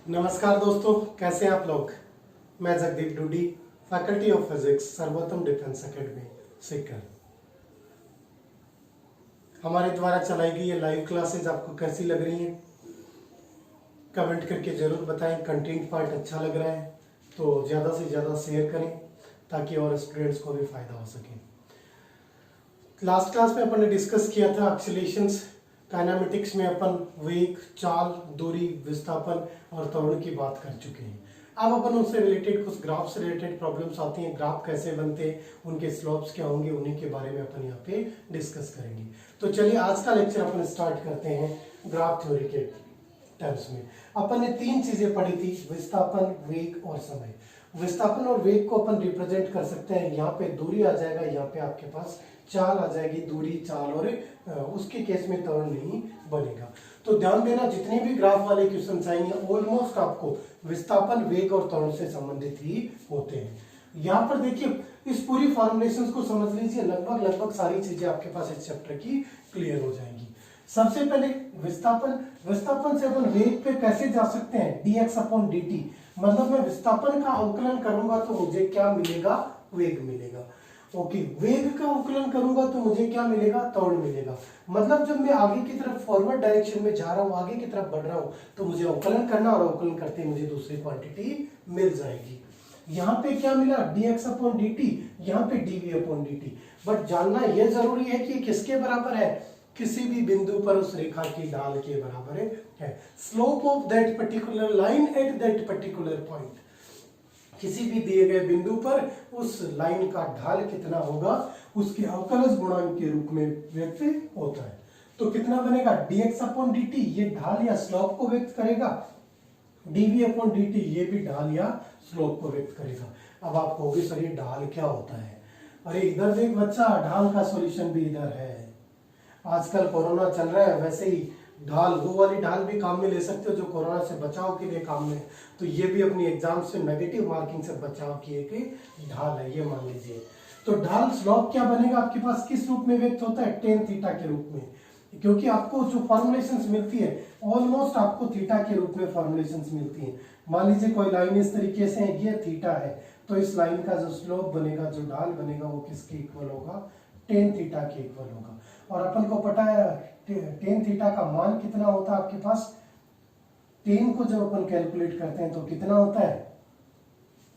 नमस्कार दोस्तों, कैसे हैं आप लोग। मैं Jagdeep Dudi, faculty of physics, Sarvottam defence academy Sikar. हमारे द्वारा चलाई गई ये लाइव क्लासेज आपको कैसी लग रही हैं, कमेंट करके जरूर बताएं। कंटेंट पार्ट अच्छा लग रहा है तो ज़्यादा से ज़्यादा शेयर करें ताकि और स्टूडेंट्स को भी फायदा हो सके। लास्ट क्लास में अपन ने डिस्कस किया था एक्सीलरेशंस। काइनेमेटिक्स में अपन वेग, चाल, दूरी, विस्थापन और त्वरण की बात कर चुके हैं। अब अपन उनसे रिलेटेड कुछ ग्राफ से रिलेटेड प्रॉब्लम्स आती हैं। ग्राफ कैसे बनते हैं, उनके स्लोप्स क्या होंगे, उन्हीं के बारे में अपन यहाँ पे डिस्कस करेंगे। तो चलिए आज का लेक्चर अपन स्टार्ट करते हैं ग्राफ थ्योरी के टर्म्स में। अपन ने तीन चीजें पढ़ी थी, विस्थापन, वेग और समय। विस्थापन और वेग को अपन रिप्रेजेंट कर सकते हैं, यहाँ पे दूरी आ जाएगा, यहाँ पे आपके पास चाल आ जाएगी। दूरी, चाल और उसके केस में त्वरण नहीं बनेगा। तो ध्यान देना, जितने भी ग्राफ वाले क्वेश्चन आएंगे ऑलमोस्ट आपको विस्थापन, वेग और त्वरण से संबंधित ही होते हैं। यहाँ पर देखिए, इस पूरी फॉर्मुलेशंस को समझ लीजिए, लगभग सारी चीजें आपके पास इस चैप्टर की क्लियर हो जाएंगी। सबसे पहले विस्थापन से अपन वेग पे कैसे जा सकते हैं, dx/dt। मतलब मैं विस्थापन का अवकलन करूंगा तो मुझे क्या मिलेगा, वेग मिलेगा। ओके, वेग का अवकलन करूंगा तो मुझे क्या मिलेगा, त्वरण मिलेगा। मतलब जब मैं आगे की तरफ फॉरवर्ड डायरेक्शन में जा रहा हूं, आगे की तरफ बढ़ रहा हूं, तो मुझे अवकलन करना और अवकलन करते मुझे दूसरी क्वांटिटी मिल जाएगी। यहाँ पे क्या मिला, dx/dt, यहाँ पे dv/dt। बट जानना यह जरूरी है कि किसके बराबर है, किसी भी बिंदु पर उस रेखा की ढाल के बराबर है। Slope of that particular line at that particular point. किसी भी दिए गए बिंदु पर उस लाइन का ढाल कितना होगा, उसके अवकलज गुणांक के रूप में व्यक्त होता है। तो कितना बनेगा, dx/dt, ये ढाल या स्लोप को व्यक्त करेगा। dv/dt, ये भी ढाल या स्लोप को व्यक्त करेगा। अब आप कहोगे सर ये ढाल क्या होता है। अरे इधर देख बच्चा, ढाल का सॉल्यूशन भी इधर है। आजकल कोरोना चल रहा है, वैसे ही ढाल, वो वाली ढाल भी काम में ले सकते हो जो कोरोना से बचाव के लिए काम में है। तो ये भी अपनी एग्जाम से नेगेटिव मार्किंग से बचाव की एक ढाल है, ये मान लीजिए। तो ढाल स्लोप क्या बनेगा आपके पास, किस रूप में व्यक्त होता है, tan थीटा के रूप में। क्योंकि आपको जो फॉर्मुलेशंस मिलती है ऑलमोस्ट आपको थीटा के रूप में फॉर्मुलेशंस मिलती है। मान लीजिए कोई लाइन इस तरीके से है, ये थीटा है, तो इस लाइन का जो स्लोप बनेगा, जो ढाल बनेगा, वो किसके इक्वल होगा, tan थीटा के इक्वल होगा। और अपन को पता है tan थीटा का मान कितना होता है आपके पास। tan को जब अपन कैलकुलेट करते हैं तो कितना होता है,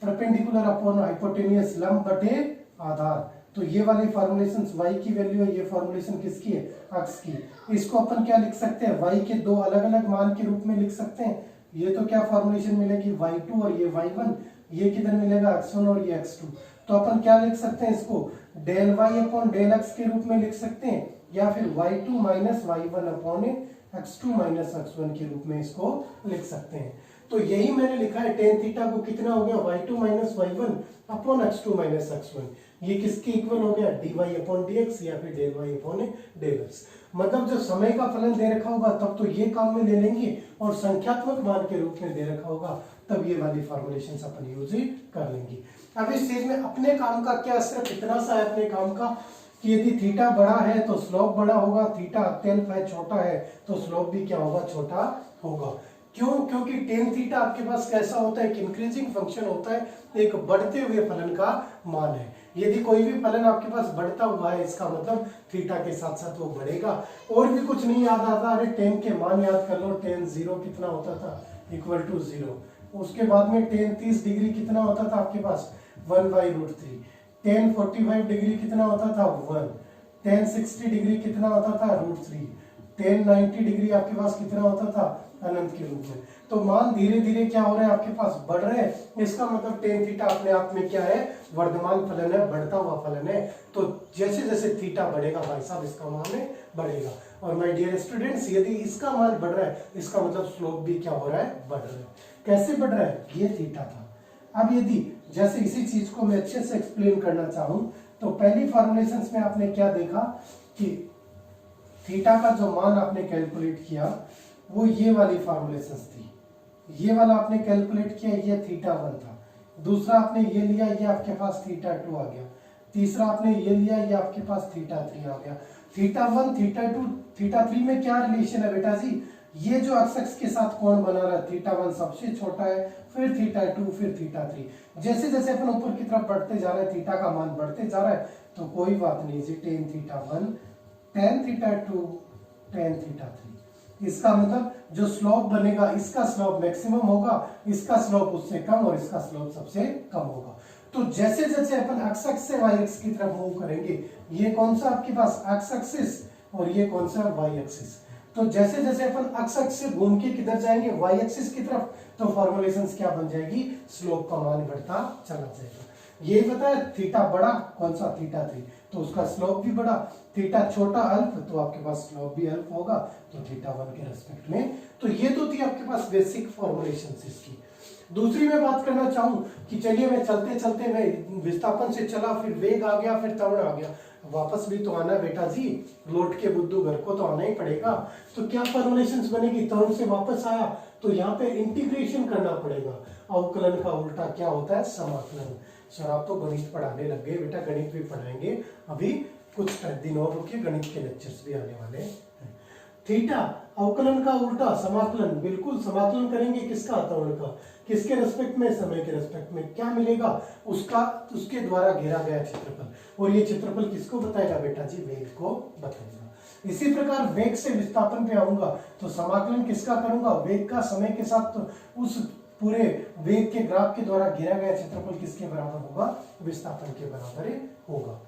परपेंडिकुलर अपॉन हाइपोटेनियस लंब बटे आधार। तो ये वाली फॉर्मुलेशंस y की वैल्यू है, ये फॉर्मुलेशन किसकी है, अक्ष की। इसको अपन क्या लिख सकते हैं, y के दो अलग अलग मान के रूप में लिख सकते हैं। ये तो क्या फॉर्मुलेशन मिलेगी, y2 और ये y1, ये किधर मिलेगा, x1 और ये x2। तो अपन क्या लिख सकते हैं, इसको del y upon del x के रूप में लिख सकते हैं, या फिर y2 minus y1 upon x2 minus x1 के रूप में इसको लिख सकते हैं। तो यही मैंने लिखा है, tan थीटा को कितना हो गया, y2 minus y1 upon x2 minus x1। ये किसके इक्वल हो गया, dy अपॉन dx या फिर del y upon del x। मतलब जब समय का फलन दे रखा होगा तब तो ये काम में ले लेंगे, और संख्यात्मक मान के रूप में दे रखा होगा तब ये वाली फॉर्मुलेशंस अपन यूज कर लेंगे। अब इस चीज में अपने काम का क्या, सिर्फ इतना सा है अपने काम का कि यदि थीटा बड़ा है तो स्लोप बड़ा होगा, थीटा अत्यल्प है, छोटा है, तो स्लोप भी क्या होगा, छोटा होगा। क्यों, क्योंकि tan थीटा आपके पास कैसा होता है, एक इंक्रीजिंग फंक्शन होता है, एक बढ़ते हुए फलन का मान है। यदि कोई भी फलन आपके पास बढ़ता हुआ है, इसका मतलब थीटा के साथ साथ वो बढ़ेगा। और भी कुछ नहीं याद आता, अरे tan के मान याद कर लो, tan 0 कितना होता था, इक्वल टू 0। उसके बाद में tan 30 डिग्री कितना होता था आपके पास, 1/√3। tan 45 डिग्री कितना होता था, 1। tan 60 डिग्री कितना होता था, √3। tan 90 डिग्री आपके पास कितना होता था, अनंत के रूप में। तो मान धीरे धीरे क्या हो रहे हैं आपके पास, बढ़ रहे हैं। इसका मतलब tan थीटा अपने आप में क्या है, वर्धमान फलन है, बढ़ता हुआ फलन है। तो जैसे जैसे थीटा बढ़ेगा भाई साहब, इसका मान बढ़ेगा। और माय डियर स्टूडेंट्स, यदि इसका मान बढ़ रहा है, इसका मतलब स्लोप भी क्या हो रहा है, बढ़ रहा है। कैसे बढ़ रहा है, ये थीटा था। अब यदि जैसे इसी चीज को मैं अच्छे से एक्सप्लेन करना चाहूं, तो पहली फॉर्मुलेशंस में आपने क्या देखा कि थीटा का जो मान आपने कैलकुलेट किया वो ये वाली फॉर्मुलेशंस थी। ये वाला आपने कैलकुलेट किया, ये θ1 था। दूसरा आपने ये लिया, ये आपके पास θ2 आ गया। तीसरा आपने ये लिया, ये आपके पास θ3 आ गया। θ1, θ2, θ3 में क्या रिलेशन है बेटा जी, ये जो एक्स के साथ कोण बना रहा है θ1 सबसे छोटा है, फिर θ2, फिर θ3। जैसे जैसे अपन ऊपर की तरफ बढ़ते जा रहे हैं थीटा का मान बढ़ते जा रहा है, तो कोई बात नहीं जी, tan θ1 tan θ2 tan θ3। इसका मतलब जो स्लोप बनेगा इसका स्लोप मैक्सिमम होगा, इसका स्लोप उससे कम और इसका स्लोप सबसे कम होगा। तो जैसे जैसे अपन एक्स एक्सिस से वाई एक्सिस की तरफ मूव करेंगे, ये कौन सा आपके पास एक्स एक्सिस और ये कौन सा वाई एक्सिस, तो जैसे जैसे अपन एक्स एक्सिस से घूम के किधर जाएंगे वाई एक्सिस की तरफ, तो फॉर्मुलेशंस क्या बन जाएगी, स्लोप का मान बढ़ता चला जाएगा। ये पता है थीटा बड़ा कौन सा θ3, तो उसका स्लोप भी बड़ा, थीटा छोटा अल्फ तो आपके पास स्लोप भी अल्फ होगा, तो θ1 के रेस्पेक्ट में। तो ये तो थी आपके पास बेसिक फॉर्मुलेशंस इसकी। दूसरी मैं बात करना चाहूं कि चलिए मैं चलते चलते मैं विस्थापन से चला, फिर वेग आ गया, फिर त्वरण आ गया, वापस भी तो आना है बेटा जी, लौट के बुद्धू घर को तो आना ही पड़ेगा। तो क्या फॉर्मुलेशंस बनेगी, त्वरण से वापस आया तो यहाँ पे इंटीग्रेशन करना पड़ेगा। अवकलन का उल्टा क्या होता है, समाकलन। सर आप तो गणित पढ़ाने लग गए बेटा, गणित भी पढ़ाएंगे, अभी कुछ दिन और रुकिए, गणित के लेक्चर्स भी आने वाले हैं। थीटा अवकलन का उल्टा समाकलन, बिल्कुल समाकलन करेंगे किसका, त्वरण का, किसके रेस्पेक्ट में, समय के रेस्पेक्ट में। क्या मिलेगा, उसका उसके द्वारा घेरा गया क्षेत्रफल, और ये क्षेत्रफल किसको बताएगा बेटा जी, वेग को बताएगा। इसी प्रकार वेग से विस्थापन पे आऊंगा तो समाकलन किसका करूंगा, वेग का समय के साथ, तो उस पूरे वेग के ग्राफ के द्वारा घेरा गया क्षेत्रफल किसके बराबर होगा, विस्थापन के बराबर होगा।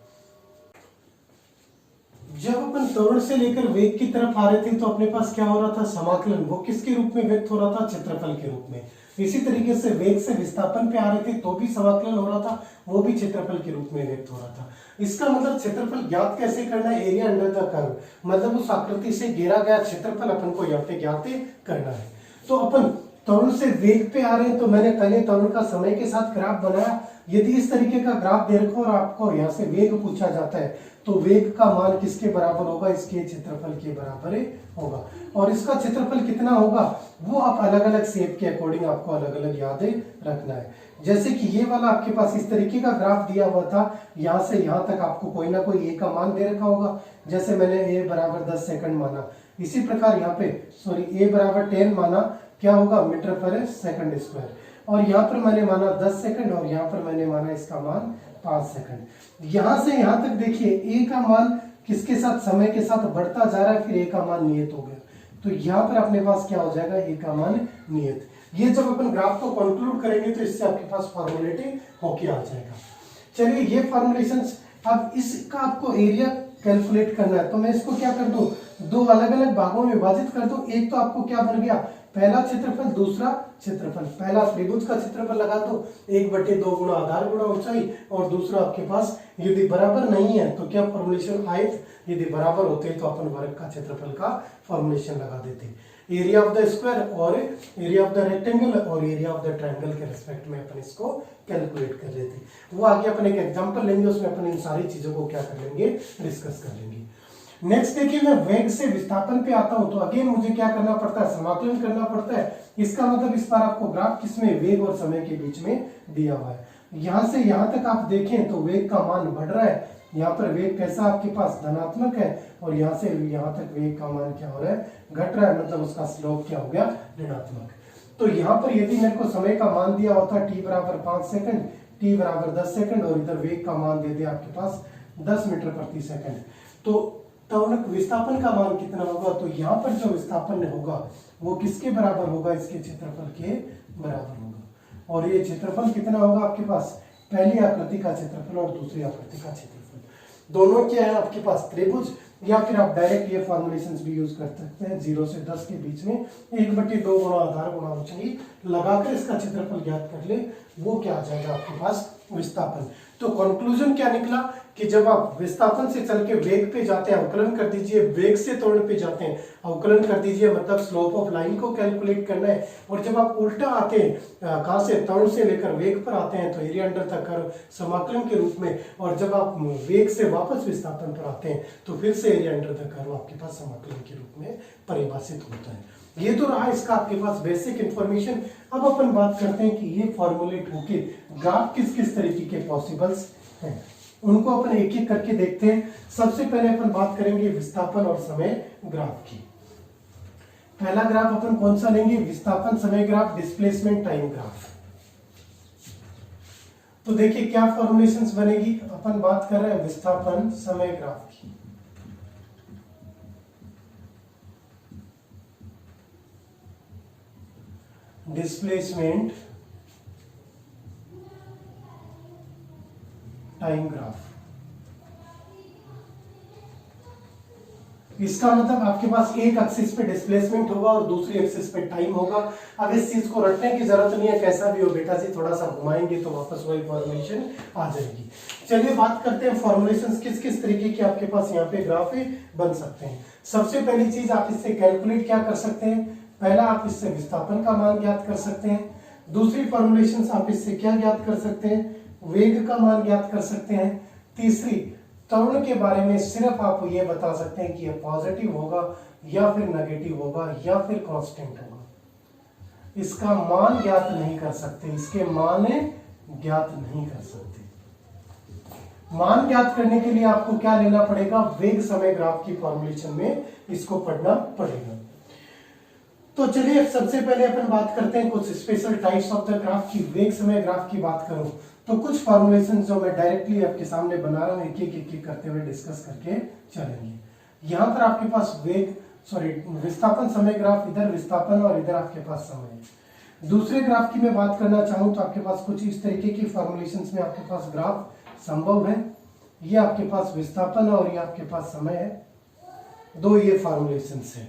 जब अपन त्वरण से लेकर वेग की तरफ आ रहे थे तो अपने पास क्या हो रहा था, समाकलन, वो किसके रूप में व्यक्त हो रहा था, क्षेत्रफल के रूप में। इसी तरीके से वेग से विस्थापन पे आ रहे थे तो भी समाकलन हो रहा था, वो भी क्षेत्रफल के रूप में व्यक्त हो रहा था। इसका मतलब क्षेत्रफल ज्ञात कैसे करना है, एरिया अंडर द कर्व, मतलब उस आकृति से घेरा गया क्षेत्रफल अपन को यहाँ पे ज्ञात करना है। तो अपन त्वरण से वेग पे आ रहे हैं, तो मैंने पहले त्वरण का समय के साथ ग्राफ बनाया। यदि इस तरीके का ग्राफ दे रखो और आपको यहाँ से वेग पूछा जाता है, तो वेग का मान किसके बराबर होगा, इसके क्षेत्रफल के बराबर होगा। और इसका क्षेत्रफल कितना होगा, वो आप अलग अलग शेप के अकॉर्डिंग आपको अलग अलग यादें रखना है। जैसे कि ये वाला आपके पास इस तरीके का ग्राफ दिया हुआ था, यहाँ से यहाँ तक आपको कोई ना कोई ए का मान दे रखा होगा। जैसे मैंने ए बराबर 10 सेकंड माना, इसी प्रकार यहाँ पे ए बराबर 10 माना, क्या होगा, मीटर पर सेकंड स्क्वायर। और यहाँ पर मैंने माना 10 सेकंड और यहाँ पर मैंने माना इसका मान 5 सेकंड। यहां से यहां तक देखिए ए का मान किसके साथ, समय के साथ बढ़ता जा रहा है, फिर ए का मान नियत हो गया। तो यहाँ पर अपने पास क्या हो जाएगा, ए का मान नियत। ये जब अपन ग्राफ को कंक्लूड करेंगे तो इससे आपके पास फॉर्मुलेटिंग होके आ जाएगा। चलिए ये फॉर्मुलेशंस, अब इसका आपको एरिया कैलकुलेट करना है, तो मैं इसको क्या कर दूं, दो अलग अलग भागों में विभाजित कर दूं। एक तो आपको क्या बन गया, पहला क्षेत्रफल दूसरा क्षेत्रफल। पहला त्रिभुज का क्षेत्रफल लगा दो 1/2 गुणा आधार गुणा ऊंचाई, और दूसरा आपके पास यदि बराबर नहीं है तो क्या फॉर्मुलेशन आयत, यदि बराबर होते तो अपन वर्ग का क्षेत्रफल का फॉर्मुलेशन लगा देते। एरिया ऑफ द स्क्वायर और एरिया ऑफ द रेक्टेंगल और एरिया ऑफ द ट्रायंगल के रिस्पेक्ट में अपन इसको कैलकुलेट कर लेते। वो आगे अपन एक एग्जांपल लेंगे, उसमें अपन इन सारी चीजों को क्या कर लेंगे, डिस्कस कर लेंगे। नेक्स्ट देखिए, मैं वेग से विस्थापन पे आता हूं तो अगेन मुझे क्या करना पड़ता है, समाकलन करना पड़ता है। इसका मतलब इस बार आपको ग्राफ किसमें, वेग और समय के बीच में दिया हुआ है। यहां से यहां तक आप देखें तो वेग का मान बढ़ रहा है, यहाँ पर वेग कैसा आपके पास धनात्मक है, और यहाँ से यहाँ तक वेग का मान क्या हो रहा है, घट रहा है, मतलब उसका स्लोप क्या हो गया, ऋणात्मक। तो यहाँ पर यदि मेरे को समय का मान दिया होता t बराबर 5 सेकंड, t बराबर 10 सेकंड, और इधर वेग का मान दे दिया आपके पास 10 मीटर प्रति सेकंड, तो त्वरण विस्थापन का मान कितना होगा, तो यहाँ पर जो विस्थापन होगा वो किसके बराबर होगा, इसके क्षेत्रफल के बराबर होगा। और ये क्षेत्रफल कितना होगा आपके पास, पहली आकृति का क्षेत्रफल और दूसरी आकृति का क्षेत्रफल, दोनों क्या है आपके पास, त्रिभुज। या फिर आप डायरेक्ट ये फॉर्मुलेशंस भी यूज कर सकते हैं, 0 से 10 के बीच में 1/2 गुणा आधार गुणा ऊंचाई लगाकर इसका क्षेत्रफल ज्ञात कर ले, वो क्या आ जाएगा आपके पास, विस्थापन। तो कंक्लूजन क्या निकला कि जब आप विस्थापन से चल के वेग पे जाते हैं, अवकलन कर दीजिए, वेग से त्वरण पे जाते हैं, अवकलन कर दीजिए, मतलब स्लोप ऑफ लाइन को कैलकुलेट करना है। और जब आप उल्टा आते हैं, कहां से, त्वरण से लेकर वेग पर आते हैं, तो एरिया अंडर द कर्व समाकलन के रूप में। और जब आप वेग से वापस विस्थापन पर आते हैं तो फिर से एरिया अंडर द कर्व आपके पास समाकलन के रूप में परिभाषित होता है। ये तो रहा इसका आपके पास बेसिक इंफॉर्मेशन। अब अपन बात करते हैं कि ये फॉर्मुलेट होके ग्राफ किस किस तरीके के पॉसिबल्स हैं, उनको अपन एक एक करके देखते हैं। सबसे पहले अपन बात करेंगे विस्थापन और समय ग्राफ की। पहला ग्राफ अपन कौन सा लेंगे, विस्थापन समय ग्राफ, डिस्प्लेसमेंट टाइम ग्राफ। तो देखिए क्या फॉर्मुलेशंस बनेगी, अपन बात कर रहे हैं विस्थापन समय ग्राफ की। डिस्प्लेसमेंट टाइम ग्राफ, इसका मतलब आपके पास एक एक्सिस पे डिस्प्लेसमेंट होगा और दूसरी एक्सिस पे टाइम होगा। अब इस चीज को रटने की जरूरत नहीं है, कैसा भी हो बेटा जी, थोड़ा सा घुमाएंगे तो वापस वही फॉर्मुलेशन आ जाएगी। चलिए बात करते हैं फॉर्मुलेशंस किस किस तरीके के आपके पास यहाँ पे ग्राफ बन सकते हैं। सबसे पहली चीज आप इससे कैलकुलेट क्या कर सकते हैं, पहला आप इससे विस्थापन का मान ज्ञात कर सकते हैं। दूसरी फॉर्मुलेशंस आप इससे क्या ज्ञात कर सकते हैं, वेग का मान ज्ञात कर सकते हैं। तीसरी त्वरण के बारे में सिर्फ आप ये बता सकते हैं कि यह पॉजिटिव होगा या फिर नेगेटिव होगा या फिर कांस्टेंट होगा। इसका मान ज्ञात नहीं कर सकते, इसके मान ज्ञात नहीं कर सकते। मान ज्ञात करने के लिए आपको क्या लेना पड़ेगा, वेग समय ग्राफ की फॉर्मुलेशन में इसको पढ़ना पड़ेगा। तो चलिए सबसे पहले अपन बात करते हैं कुछ special types of the graph की। वेग समय ग्राफ की बात करूं तो कुछ फॉर्मुलेशन जो मैं डायरेक्टली आपके सामने बना रहा हूं, एक एक करते हुए डिस्कस करके चलेंगे। यहां पर आपके पास विस्थापन समय ग्राफ, इधर विस्थापन और इधर आपके पास समय है। दूसरे ग्राफ की मैं बात करना चाहूं तो आपके पास कुछ इस तरीके की फॉर्मुलेशंस में आपके पास ग्राफ संभव है। ये आपके पास विस्थापन और ये आपके पास समय है, दो ये फॉर्मुलेशंस है।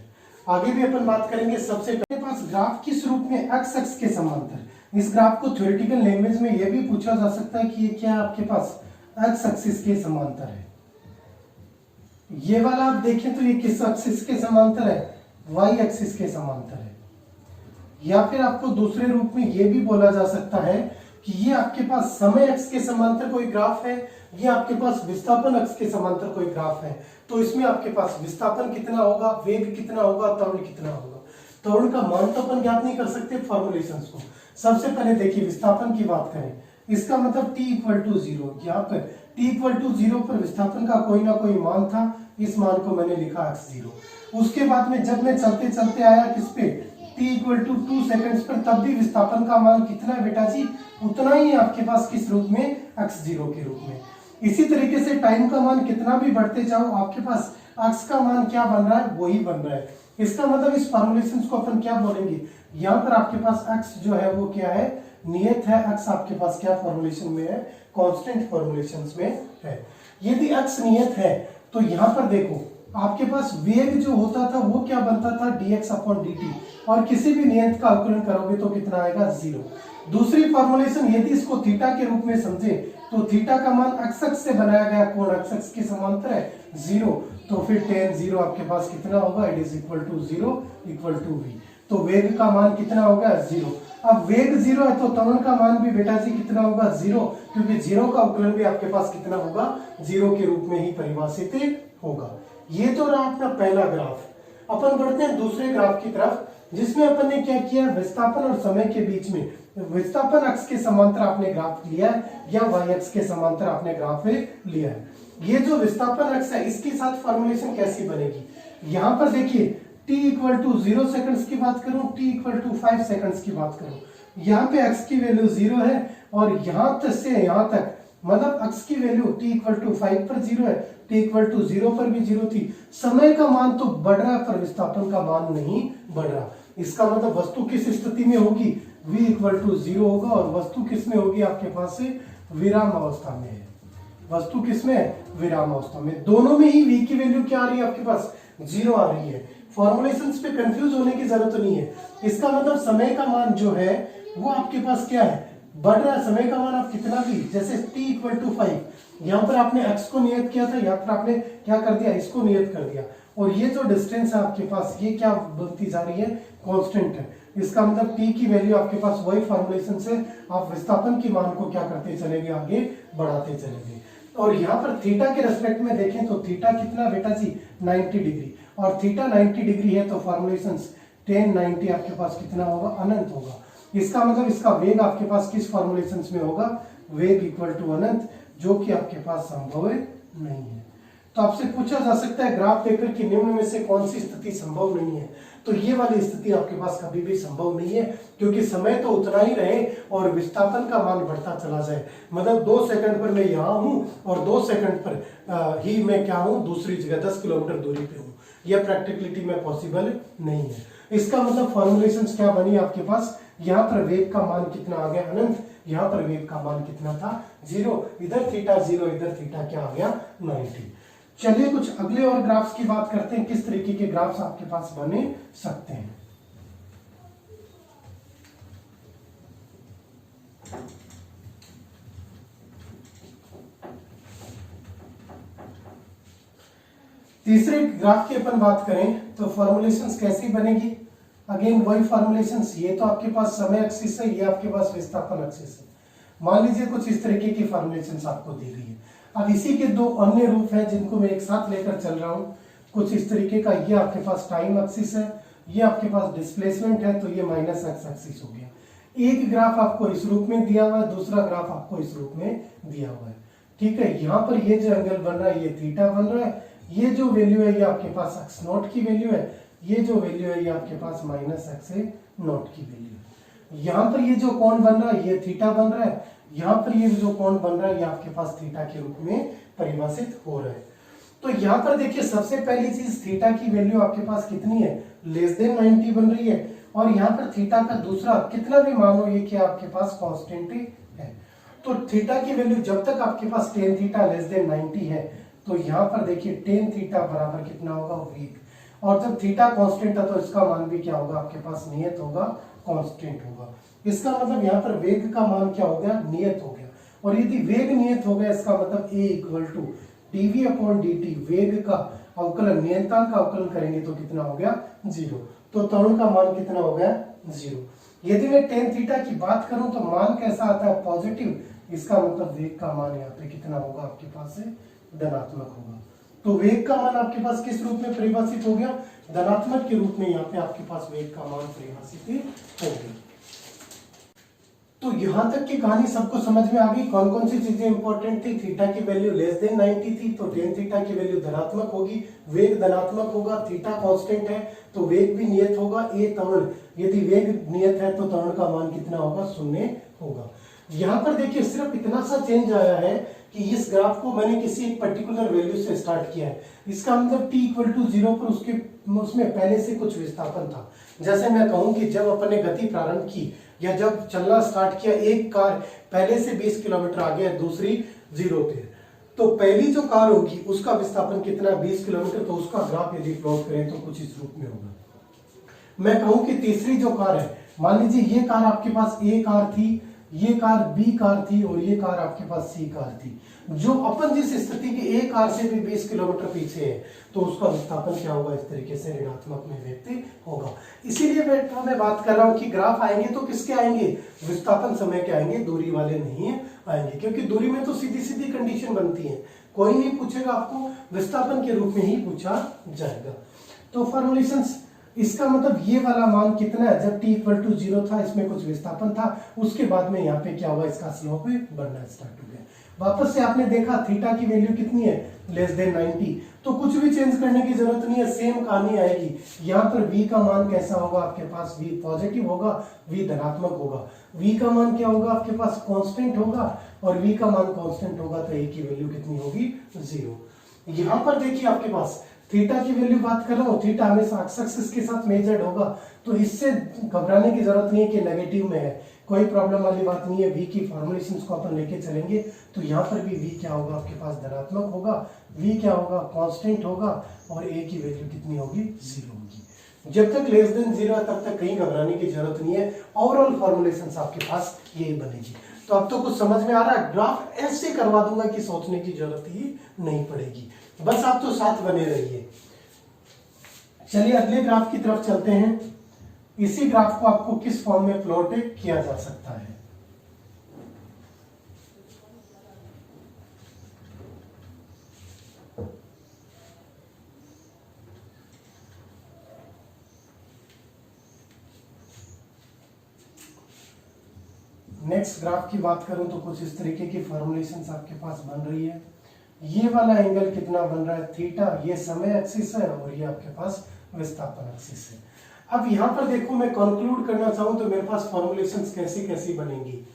आगे भी अपन बात करेंगे। सबसे पहले पास ग्राफ किस रूप में, एक्स एक्स के समांतर। इस ग्राफ को थ्योरेटिकल लैंग्वेज में यह भी पूछा जा सकता है कि ये क्या आपके पास एक्स एक्सिस के समांतर है। ये वाला आप देखें तो ये किस एक्सिस के समांतर है, वाई एक्सिस के समांतर है। या फिर आपको दूसरे रूप में यह भी बोला जा सकता है कि ये आपके पास समय एक्स के समांतर कोई ग्राफ है, ये आपके पास विस्थापन एक्स के समांतर कोई ग्राफ है। तो इसमें आपके पास विस्थापन कितना होगा, वेग कितना होगा, त्वरण कितना होगा। त्वरण का मान तो अपन ज्ञात नहीं कर सकते फॉर्मुलेशंस को। सबसे पहले देखिए विस्थापन की बात करें, इसका मतलब t इक्वल टू 0। यहाँ पर t इक्वल टू 0 पर विस्थापन का कोई ना कोई मान था, इस मान को मैंने लिखा x0। उसके बाद में जब मैं चलते चलते आया किस पे, t इक्वल टू 2 सेकेंड्स पर, तब भी विस्थापन का मान कितना है बेटा जी, उतना ही आपके पास किस रूप में, x0 के रूप में। इसी तरीके से टाइम का मान कितना भी बढ़ते जाओ, आपके पास x का मान क्या बन रहा है, वही बन रहा है। इसका मतलब इस फॉर्मुलेशंस को अपन क्या बोलेंगे, यहाँ पर आपके पास x जो है वो क्या है, नियत है। x आपके पास क्या फॉर्मुलेशन में है, कांस्टेंट फॉर्मुलेशंस में है। यदि x नियत है तो यहाँ पर देखो आपके पास वेग जो होता था वो क्या बनता था, dx अपॉन dt, और किसी भी नियत का अवकलन करोगे तो कितना आएगा, 0। दूसरी फॉर्मुलेशन, यदि इसको थीटा के रूप में समझे तो थीटा का मान x अक्ष से बनाया गया कोण x अक्ष के समांतर है 0, तो फिर tan 0 आपके पास कितना होगा, it is equal to 0 equal to v। तो वेग का मान कितना होगा, 0। अब वेग 0 है तो त्वरण का मान भी बेटा जी कितना होगा, 0, क्योंकि 0 का अवकलन भी आपके पास कितना होगा, 0 के रूप में ही परिभाषित होगा। ये तो रहा अपना पहला ग्राफ। अपन बढ़ते हैं दूसरे ग्राफ की तरफ, जिसमें अपन ने क्या किया, विस्थापन और समय के बीच में विस्थापन अक्ष के समांतर आपने ग्राफ लिया है या वाई अक्ष के समांतर आपने ग्राफ लिया है। ये जो विस्थापन अक्ष है इसके साथ फॉर्मुलेशन कैसी बनेगी, यहाँ पर देखिए t इक्वल टू 0 सेकंड्स की बात करूं, t इक्वल टू 5 सेकंड्स की बात करूं, यहाँ पे x की वैल्यू 0 है और यहाँ तक से यहाँ तक मतलब x की वैल्यू t इक्वल टू 5 पर 0 है, t इक्वल टू 0 पर भी 0 थी। समय का मान तो बढ़ रहा है पर विस्थापन का मान नहीं बढ़ रहा। इसका मतलब वस्तु किस स्थिति में होगी, v इक्वल टू 0 होगा, और वस्तु किस में होगी, आपके पास से विराम अवस्था में है। वस्तु किस में, विराम अवस्था में। दोनों में ही v की वैल्यू क्या आ रही है, आपके पास 0 आ रही है। फॉर्मुलेशंस पे कंफ्यूज होने की जरूरत नहीं है। इसका मतलब समय का मान जो है वो आपके पास क्या है, बढ़ रहा है। समय का मान आप कितना भी, जैसे t इक्वल टू 5, यहाँ पर आपने x को नियत किया था, यहाँ पर आपने क्या कर दिया, इसको नियत कर दिया, और ये जो डिस्टेंस है आपके पास ये क्या बनती जा रही है, कांस्टेंट है। इसका मतलब t की वैल्यू आपके पास वही फॉर्मुलेशन से आप विस्थापन की मान को क्या करते चलेंगे, आगे बढ़ाते चलेंगे। और यहाँ पर थीटा के रेस्पेक्ट में देखें तो थीटा कितना बेटा जी, 90 डिग्री, और थीटा 90 डिग्री है तो फॉर्मुलेशंस tan 90 आपके पास कितना होगा, अनंत होगा। इसका मतलब इसका वेग आपके पास किस फॉर्मुलेशंस में होगा, वेग इक्वल टू अनंत, जो कि आपके पास संभव नहीं है। तो आपसे पूछा जा सकता है ग्राफ देकर कि निम्न में से कौन सी स्थिति संभव नहीं है। तो ये वाली स्थिति आपके पास कभी भी संभव नहीं है, क्योंकि समय तो उतना ही रहे और विस्थापन का मान बढ़ता चला जाए। मतलब 2 सेकंड पर मैं यहाँ हूँ और 2 सेकंड पर ही मैं क्या हूँ, दूसरी जगह 10 किलोमीटर दूरी पे हूँ। यह प्रैक्टिकलिटी में पॉसिबल नहीं है। इसका मतलब फॉर्मुलेशन क्या बनी आपके पास, यहाँ पर वेग का मान कितना आ गया अनंत, यहाँ पर वेग का मान कितना था 0, इधर थीटा 0, इधर थीटा क्या आ गया 90। चलिए कुछ अगले और ग्राफ्स की बात करते हैं, किस तरीके के ग्राफ्स आपके पास बने सकते हैं। तीसरे ग्राफ की अपन बात करें तो फॉर्मुलेशंस कैसी बनेगी, अगेन वही फॉर्मुलेशंस, ये तो आपके पास समय एक्सिस है, ये आपके पास विस्थापन एक्सिस है। मान लीजिए कुछ इस तरीके की फॉर्मुलेशंस आपको दी गई है। अब इसी के दो अन्य रूप हैं जिनको मैं एक साथ लेकर चल रहा हूँ, कुछ इस तरीके का, ये आपके पास टाइम एक्सिस है, ये आपके पास डिस्प्लेसमेंट है, तो ये माइनस एक्स एक्सिस हो गया। एक ग्राफ आपको इस रूप में दिया हुआ है, दूसरा ग्राफ आपको इस रूप में दिया हुआ है, ठीक है। यहाँ पर ये जो एंगल बन रहा है ये थीटा बन रहा है, ये जो वैल्यू है ये आपके पास एक्स नॉट की वैल्यू है, ये जो वैल्यू है ये आपके पास माइनस एक्स नॉट की वैल्यू है। यहाँ पर ये जो कोण बन रहा है ये थीटा बन रहा है, यहाँ पर ये जो कोण बन रहा है ये आपके पास थीटा के रूप में परिभाषित हो रहा है। तो यहाँ पर देखिए सबसे पहली चीज थीटा की वैल्यू आपके पास कितनी है, लेस देन 90 बन रही है, और यहाँ पर थीटा का दूसरा कितना भी मानो ये क्या आपके पास कांस्टेंट है। तो थीटा की वैल्यू जब तक आपके पास टेन थीटा लेस देन 90 है, तो यहाँ पर देखिए टेन थीटा बराबर कितना होगा वेग, और जब थीटा कांस्टेंट है तो इसका मान भी क्या होगा आपके पास नियत होगा, कांस्टेंट होगा। इसका मतलब यहाँ पर वेग का मान क्या हो गया, नियत हो गया। और यदि वेग नियत हो गया इसका मतलब a equal to dv upon dt, वेग का अवकलन नियतांक का अवकलन करेंगे तो कितना हो गया 0, तो त्वरण का मान कितना हो गया 0। यदि मैं टेन थीटा की बात करूं तो मान कैसा आता है पॉजिटिव, इसका मतलब वेग का मान यहाँ पे कितना होगा आपके पास है धनात्मक होगा। तो वेग का मान आपके पास किस रूप में परिभाषित हो गया, धनात्मक के रूप में यहाँ पे आपके पास वेग का मान परिभाषित हो गया। तो यहां तक की कहानी सबको समझ में आ गई, कौन कौन सी चीजें इंपॉर्टेंट थी। थीटा की वैल्यू लेस देन 90 थी तो टेन थीटा की वैल्यू धनात्मक होगी, वेग धनात्मक होगा, थीटा कांस्टेंट है तो वेग भी नियत होगा, ए त्वरण, यदि वेग नियत है तो त्वरण का मान कितना होगा 0 होगा। यहाँ पर देखिए सिर्फ इतना सा चेंज आया है कि इस ग्राफ को मैंने किसी एक पर्टिकुलर वैल्यू से स्टार्ट किया है। इसका मतलब t इक्वल टू 0 पर उसमें पहले से कुछ विस्थापन था। जैसे मैं कहूं कि जब अपन ने गति प्रारंभ की या जब चलना स्टार्ट किया, एक कार पहले से 20 किलोमीटर आगे है, दूसरी 0 पे, तो पहली जो कार होगी उसका विस्थापन कितना 20 किलोमीटर, तो उसका ग्राफ यदि प्लॉट करें तो कुछ इस रूप में होगा। मैं कहूं कि तीसरी जो कार है, मान लीजिए ये कार आपके पास ए कार थी, ये कार बी कार थी और ये कार आपके पास सी कार थी। जो अपन जिस स्थिति की ए कार से भी 20 किलोमीटर पीछे है तो उसका विस्थापन क्या होगा, इस तरीके से ऋणात्मक में व्यक्त होगा। इसीलिए मैं बात कर रहा हूं कि ग्राफ आएंगे तो किसके आएंगे, विस्थापन समय के आएंगे, दूरी वाले नहीं आएंगे, क्योंकि दूरी में तो सीधी सीधी कंडीशन बनती है, कोई नहीं पूछेगा आपको, विस्थापन के रूप में ही पूछा जाएगा। तो फॉर्मुलेशंस, इसका मतलब ये वाला मान कितना है, जब t इक्वल टू 0 था इसमें कुछ विस्थापन था, उसके बाद में यहाँ पे क्या हुआ, इसका स्लोप बढ़ना स्टार्ट हो गया। वापस से आपने देखा थीटा की वैल्यू कितनी है, लेस देन 90, तो कुछ भी चेंज करने की जरूरत नहीं है, सेम कहानी आएगी। यहाँ पर v का मान कैसा होगा आपके पास, v पॉजिटिव होगा, v धनात्मक होगा। v का मान क्या होगा आपके पास, कांस्टेंट होगा, और v का मान कांस्टेंट होगा तो a की वैल्यू कितनी होगी 0। यहाँ पर देखिए आपके पास थीटा की वैल्यू बात कर रहा हूँ, थीटा हमेशा एक्स एक्सिस के साथ मेजर्ड होगा, तो इससे घबराने की जरूरत नहीं है कि नेगेटिव में है, कोई प्रॉब्लम वाली बात नहीं है। v की फॉर्मुलेशंस को अपन लेके चलेंगे तो यहाँ पर भी v क्या होगा आपके पास धनात्मक होगा, v क्या होगा कांस्टेंट होगा, और a की वैल्यू कितनी होगी 0 होगी। जब तक लेस देन 0 है तब तक कहीं घबराने की जरूरत नहीं है, ओवरऑल फॉर्मुलेशंस आपके पास यही बनेगी। तो अब तो कुछ समझ में आ रहा है, ग्राफ ऐसे करवा दूंगा कि सोचने की जरूरत ही नहीं पड़ेगी, बस आप तो साथ बने रहिए। चलिए अगले ग्राफ की तरफ चलते हैं। इसी ग्राफ को आपको किस फॉर्म में प्लॉट किया जा सकता है। नेक्स्ट ग्राफ की बात करूं तो कुछ इस तरीके की फॉर्मुलेशंस आपके पास बन रही है। ये वाला एंगल कितना बन रहा है थीटा, ये समय एक्सिस है और ये आपके पास विस्थापन एक्सिस है। अब यहाँ पर देखो मैं कंक्लूड करना चाहूँ तो मेरे पास फॉर्मुलेशंस कैसी कैसी बनेंगी।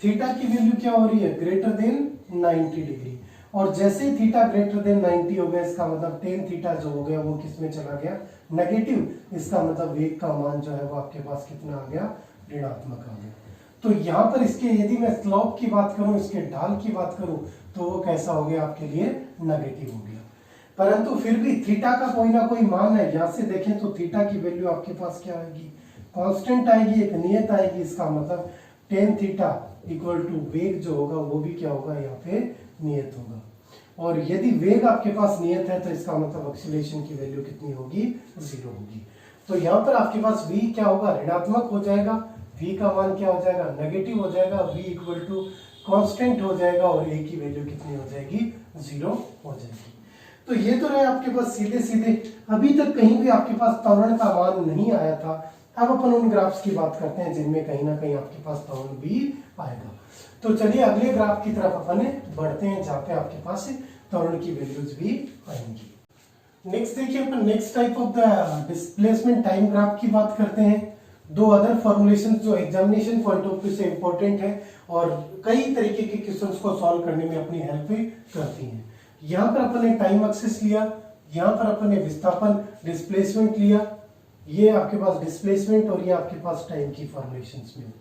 थीटा की वैल्यू क्या हो रही है, ग्रेटर देन 90 डिग्री, और जैसे ही थीटा ग्रेटर देन 90 हो गया इसका मतलब टेन थीटा जो हो गया वो किस में चला गया, नेगेटिव। इसका मतलब वेग का मान जो है वो आपके पास कितना आ गया, ऋणात्मक आ गया। तो यहाँ पर इसके यदि मैं स्लोप की बात करूं, इसके ढाल की बात करूं, तो वो कैसा हो गया आपके लिए, नेगेटिव हो गया। परंतु फिर भी थीटा का कोई ना कोई मान है, यहाँ से देखें तो थीटा की वैल्यू आपके पास क्या आएगी, कांस्टेंट आएगी, एक नियत आएगी। इसका मतलब टेन थीटा इक्वल टू वेग जो होगा वो भी क्या होगा, यहाँ पे नियत होगा। और यदि वेग आपके पास नियत है तो इसका मतलब एक्सीलरेशन की वैल्यू कितनी होगी, 0 होगी। तो यहाँ पर आपके पास v क्या होगा, ऋणात्मक हो जाएगा, v का मान क्या हो जाएगा, नेगेटिव हो जाएगा, v इक्वल टू कांस्टेंट हो जाएगा, और a की वैल्यू कितनी हो जाएगी, 0 हो जाएगी। तो ये तो रहे आपके पास सीधे सीधे, अभी तक कहीं भी आपके पास त्वरण का मान नहीं आया था। अब अपन उन ग्राफ्स की बात करते हैं जिनमें कहीं ना कहीं आपके पास त्वरण भी आएगा। तो चलिए अगले ग्राफ की तरफ अपन बढ़ते हैं जहाँ पे आपके पास त्वरण की वैल्यूज भी आएंगी। नेक्स्ट देखिए अपन next type of the displacement time graph की बात करते हैं। दो अदर फॉर्मुलेशन जो एग्जामिनेशन पॉइंट ऑफ व्यू से इंपॉर्टेंट है और कई तरीके के क्वेश्चंस को सॉल्व करने में अपनी हेल्प करती हैं। यहाँ पर अपन ने टाइम एक्सिस लिया, यहाँ पर अपन ने विस्थापन डिस्प्लेसमेंट लिया, ये आपके पास डिस्प्लेसमेंट और ये आपके पास टाइम की फॉर्मुलेशंस में।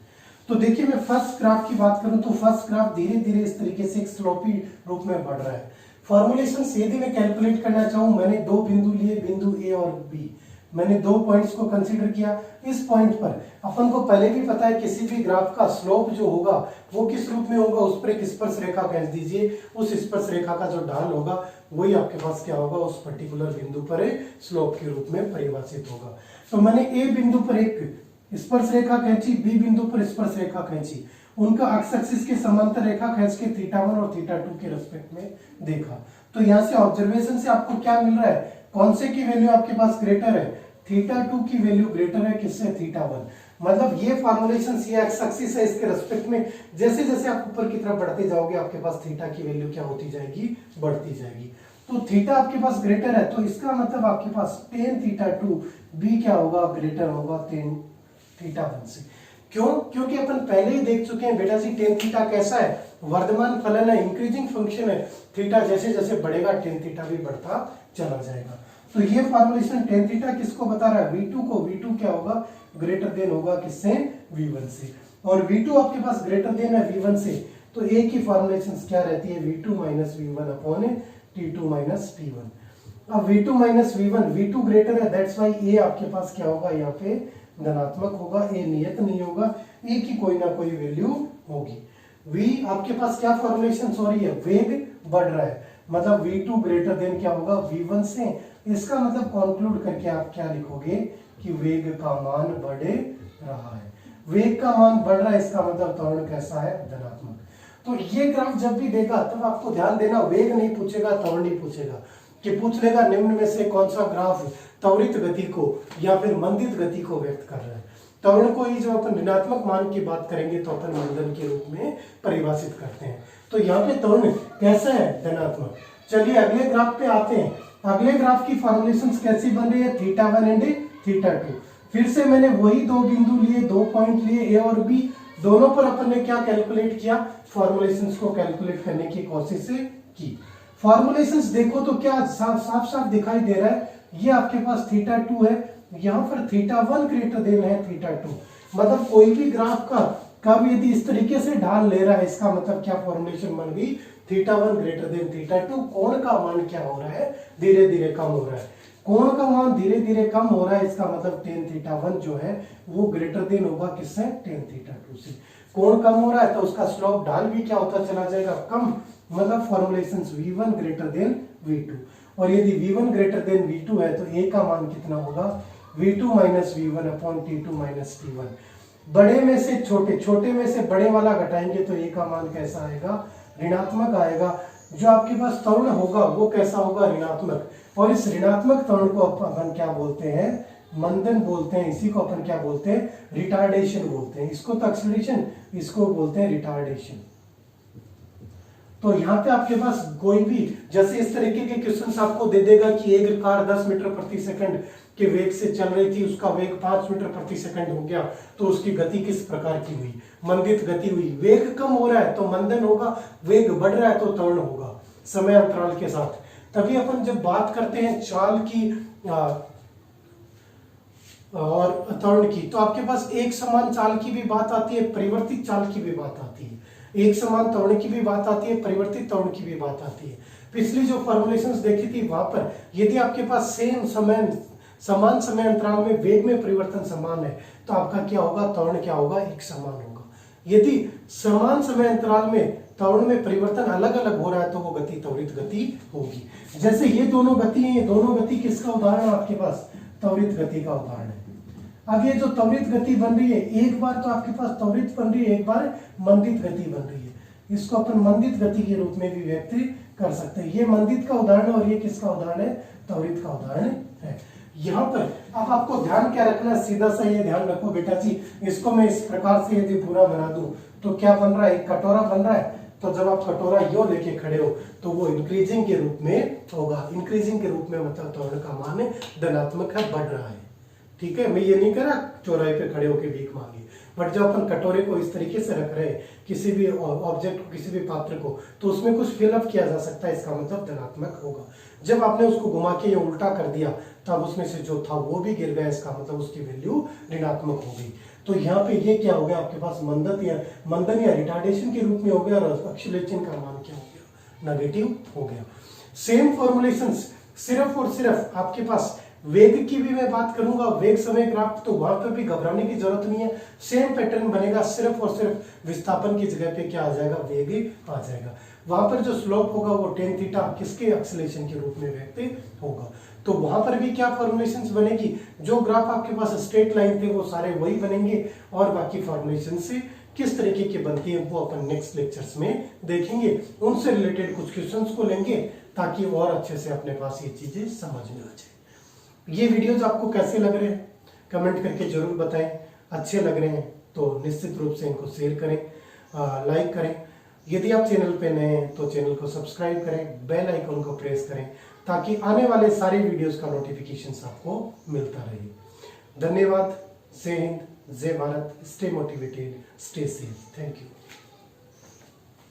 तो देखिए मैं फर्स्ट ग्राफ की बात करूं तो फर्स्ट ग्राफ धीरे धीरे इस तरीके से एक स्लोपी रूप में बढ़ रहा है। फॉर्मुलेशन यदि मैं कैलकुलेट करना चाहूं, मैंने दो बिंदु लिए, बिंदु ए और बी, मैंने दो पॉइंट्स को कंसीडर किया। इस पॉइंट पर अपन को पहले भी पता है किसी भी ग्राफ का स्लोप जो होगा वो किस रूप में होगा, उस पर एक स्पर्श रेखा खींच दीजिए, उस स्पर्श रेखा का जो ढाल होगा वही आपके पास क्या होगा, उस पर्टिकुलर बिंदु पर स्लोप के रूप में परिभाषित होगा। तो मैंने ए बिंदु पर एक स्पर्श रेखा खींची, बी बिंदु पर स्पर्श रेखा खींची, उनका एक्स एक्सिस के समांतर रेखा खींच के θ1 और θ2 के रेस्पेक्ट में देखा। तो यहाँ से ऑब्जर्वेशन से आपको क्या मिल रहा है, कौन से की वैल्यू आपके पास ग्रेटर है, θ2 की वैल्यू ग्रेटर है किससे, θ1। मतलब ये फॉर्मुलेशन ये एक्स एक्सिस है, इसके रेस्पेक्ट में जैसे जैसे आप ऊपर की तरफ बढ़ते जाओगे आपके पास थीटा की वैल्यू क्या होती जाएगी, बढ़ती जाएगी। तो थीटा आपके पास ग्रेटर है तो इसका मतलब आपके पास tan θ2 भी क्या होगा, ग्रेटर होगा tan θ1 से। क्यों, क्योंकि अपन पहले ही देख चुके हैं बेटा जी tan थीटा कैसा है, वर्धमान फलन है, इंक्रीजिंग फंक्शन है। थीटा जैसे जैसे बढ़ेगा tan थीटा भी बढ़ता चला जाएगा। तो ये फॉर्मुलेशन tan थीटा किसको बता रहा है, v2 को। v2 क्या होगा, ग्रेटर देन होगा किससे, v1 से। और v2 आपके पास ग्रेटर देन है v1 से, तो a की फॉर्मुलेशन क्या रहती है, v2 minus v1 upon t2 minus t1। अब v2 minus v1, v2 greater है, दैट्स वाई a आपके पास क्या होगा, यहाँ पे धनात्मक होगा, a नियत नहीं होगा, a की कोई ना कोई वैल्यू होगी। v आपके पास क्या फॉर्मुलेशन हो रही है, वेग बढ़ रहा है, मतलब v2 ग्रेटर देन क्या होगा, v1 से। इसका मतलब कंक्लूड करके आप क्या लिखोगे कि वेग का मान बढ़ रहा है, वेग का मान बढ़ रहा है, इसका मतलब त्वरण कैसा है, धनात्मक। तो ये ग्राफ जब भी देगा तब आपको ध्यान देना, वेग नहीं पूछेगा, त्वरण नहीं पूछेगा, कि पूछ लेगा निम्न में से कौन सा ग्राफ त्वरित गति को या फिर मंदित गति को व्यक्त कर रहा है। त्वरण को ही जो अपन ऋणात्मक मान की बात करेंगे तो अपन मंदन के रूप में परिभाषित करते हैं। तो यहाँ पे त्वरण कैसा है, धनात्मक। चलिए अगले ग्राफ पे आते हैं। अगले ग्राफ की फॉर्मुलेशंस कैसी बन रही है, θ1 एंड θ2। फिर से मैंने वही दो बिंदु लिए, दो पॉइंट लिए ए और बी, दोनों पर अपन ने क्या कैलकुलेट किया, फॉर्मुलेशंस को कैलकुलेट करने की कोशिश की। फॉर्मुलेशंस देखो तो क्या साफ साफ दिखाई दे रहा है, ये आपके पास θ2 है, यहाँ पर θ1 ग्रेटर देन है θ2। मतलब कोई भी ग्राफ का कब यदि इस तरीके से ढाल ले रहा है, इसका मतलब क्या फॉर्मुलेशन बन गई, θ1 ग्रेटर देन θ2। कोण का मान क्या हो रहा है, धीरे धीरे कम हो रहा है, कोण का मान धीरे धीरे कम हो रहा है, इसका मतलब tan θ1 जो है वो ग्रेटर देन होगा किससे, tan θ2 से। कोण कम हो रहा है तो उसका स्लोप ढाल भी क्या होता चला जाएगा, कम। मतलब formulations v1 greater than v2, और यदि v1 ग्रेटर देन v2 है तो a का मान कितना होगा, v2 minus v1 upon t2 minus t1। बड़े में से छोटे, छोटे में से बड़े वाला घटाएंगे तो a का मान कैसा आएगा, ऋणात्मक आएगा। जो आपके पास त्वरण होगा वो कैसा होगा, ऋणात्मक। और इस ऋणात्मक त्वरण को अपन क्या बोलते हैं, मंदन बोलते हैं। इसी को अपन क्या बोलते हैं, रिटार्डेशन बोलते हैं। इसको तो एक्सीलरेशन, इसको बोलते हैं रिटार्डेशन। तो यहाँ पे आपके पास कोई भी जैसे इस तरीके के क्वेश्चंस आपको दे देगा कि एक कार 10 मीटर प्रति सेकंड के वेग से चल रही थी, उसका वेग 5 मीटर प्रति सेकंड हो गया, तो उसकी गति किस प्रकार की हुई? मंदित गति हुई। वेग कम हो रहा है तो मंदन होगा, वेग बढ़ रहा है तो त्वरण होगा समय अंतराल के साथ। तभी अपन जब बात करते हैं चाल की और त्वरण की, तो आपके पास एक समान चाल की भी बात आती है, परिवर्तित चाल की भी बात आती है, एक समान त्वरण की भी बात आती है, परिवर्तित त्वरण की भी बात आती है। पिछली जो फॉर्मुलेशंस देखी थी वहां पर यदि आपके पास समान समय अंतराल में वेग में परिवर्तन समान है तो आपका क्या होगा? त्वरण क्या होगा? एक समान होगा। यदि समान समय अंतराल में त्वरण में परिवर्तन अलग अलग हो रहा है तो वो गति त्वरित गति होगी। जैसे ये दोनों गति है, ये दोनों गति किसका उदाहरण है आपके पास? त्वरित गति का उदाहरण है। अब ये जो त्वरित गति बन रही है, एक बार तो आपके पास त्वरित बन रही है, एक बार मंदित गति बन रही है। इसको अपन मंदित गति के रूप में भी व्यक्त कर सकते हैं। ये मंदित का उदाहरण और ये किसका उदाहरण है? त्वरित का उदाहरण है। यहाँ पर अब आपको ध्यान क्या रखना है? सीधा सा ये ध्यान रखो बेटा जी, इसको मैं इस प्रकार से यदि पूरा बना दूं तो क्या बन रहा है? एक कटोरा बन रहा है। तो जब आप कटोरा यो लेके खड़े हो तो वो इंक्रीजिंग के रूप में होगा। इंक्रीजिंग के रूप में मतलब त्वरण का मान धनात्मक है, बढ़ रहा है। ठीक है, मैं ये नहीं कह रहा चौराहे पे खड़े होकर भीख मांगी, बट जब अपन कटोरे को इस तरीके से रख रहे हैं, किसी भी ऑब्जेक्ट को, किसी भी पात्र को, तो उसमें कुछ फिलअप किया जा सकता है, इसका मतलब धनात्मक होगा। जब आपने उसको घुमा के ये उल्टा कर दिया तब उसमें से जो था वो भी गिर गया, इसका मतलब उसकी वैल्यू ऋणात्मक हो गई। तो यहाँ पे ये क्या हो गया? आपके पास मंदन या रिटार्डेशन के रूप में हो गया, और एक्सीलरेशन का मान क्या हो गया? नेगेटिव हो गया। सेम फॉर्मुलेशंस सिर्फ और सिर्फ आपके पास वेग की भी मैं बात करूंगा, वेग समय ग्राफ, तो वहां पर भी घबराने की जरूरत नहीं है। सेम पैटर्न बनेगा, सिर्फ और सिर्फ विस्थापन की जगह पे क्या आ जाएगा? वेग आ जाएगा। वहां पर जो स्लोप होगा वो टेन थीटा किसके एक्सीलरेशन के रूप में व्यक्त होगा। तो वहां पर भी क्या फॉर्मुलेशंस बनेगी? जो ग्राफ आपके पास स्ट्रेट लाइन थे वो सारे वही बनेंगे, और बाकी फॉर्मुलेशन से किस तरीके की बनती है वो अपन नेक्स्ट लेक्चर्स में देखेंगे। उनसे रिलेटेड कुछ क्वेश्चंस को लेंगे ताकि और अच्छे से अपने पास ये चीजें समझ में आ जाए। ये वीडियोज आपको कैसे लग रहे हैं कमेंट करके जरूर बताएं। अच्छे लग रहे हैं तो निश्चित रूप से इनको शेयर करें, लाइक करें। यदि आप चैनल पे नए हैं तो चैनल को सब्सक्राइब करें, बेल आइकन को प्रेस करें ताकि आने वाले सारे वीडियोस का नोटिफिकेशन आपको मिलता रहे। धन्यवाद। जय हिंद, जय Bharat. Stay motivated, stay safe. Thank you.